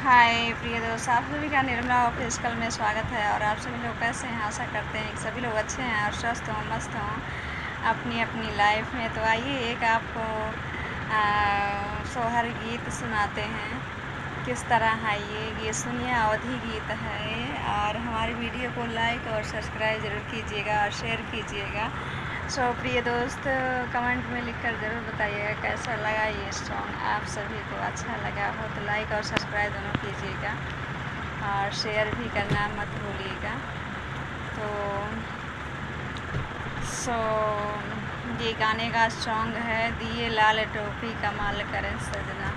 हाय प्रिय दोस्त, आप सभी का निर्मला ऑफिशियल में स्वागत है। और आप सभी लोग कैसे हैं? आशा करते हैं कि सभी लोग अच्छे हैं और स्वस्थ हों, मस्त हों अपनी अपनी लाइफ में। तो आइए एक आपको सोहर गीत सुनाते हैं। किस तरह है ये गीत, सुनिए। अवधी गीत है और हमारी वीडियो को लाइक और सब्सक्राइब ज़रूर कीजिएगा और शेयर कीजिएगा। सो प्रिय दोस्त, कमेंट में लिखकर ज़रूर बताइएगा कैसा लगा ये सॉन्ग। आप सभी को अच्छा लगा हो तो लाइक और सब्सक्राइब दोनों कीजिएगा और शेयर भी करना मत भूलिएगा। तो ये गाने का सॉन्ग है दिए लाल टोपी कमाल करें सजना।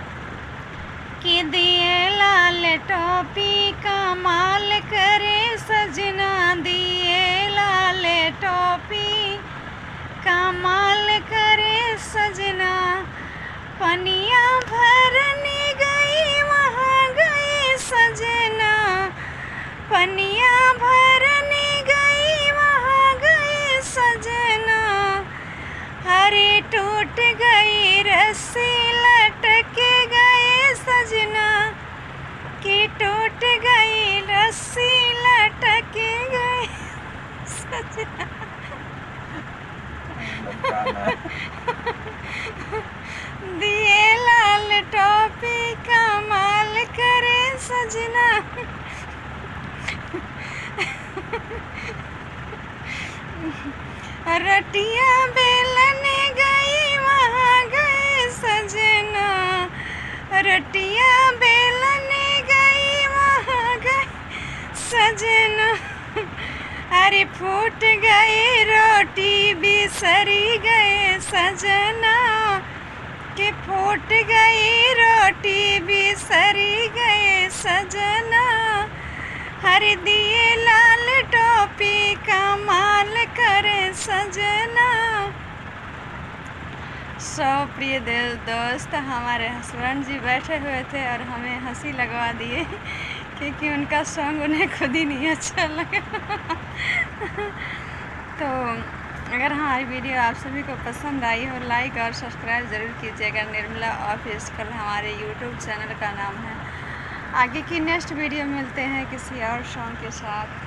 कि दिए लाल टोपी कमाल करे सजना, दिए लाल टोपी कमाल करे सजना। पनिया भरने गई वहाँ गए सजना, पनिया भरने गई वहाँ गए सजना। हरे टूट गई रस्सी लटक गए सजना, कि टूट गई रस्सी लटक गए सजना। दिए लाल टोपी कमाल करे सजना। रटिया बेलने गई वहाँ गए सजना, रटिया बेलने गई वहाँ गए सजना। अरे फूट गई रोटी बिसरी गए सजना, कि फूट गई रोटी बिसरी गए सजना। हरे दिए लाल टोपी कमाल करे सजना। प्रिय दोस्त, हमारे हस्बैंड जी बैठे हुए थे और हमें हंसी लगवा दिए क्योंकि उनका सॉन्ग उन्हें खुद ही नहीं अच्छा लगा। तो अगर हमारी वीडियो आप सभी को पसंद आई हो, लाइक और सब्सक्राइब ज़रूर कीजिएगा। निर्मला ऑफिशियल हमारे यूट्यूब चैनल का नाम है। आगे की नेक्स्ट वीडियो मिलते हैं किसी और सॉन्ग के साथ।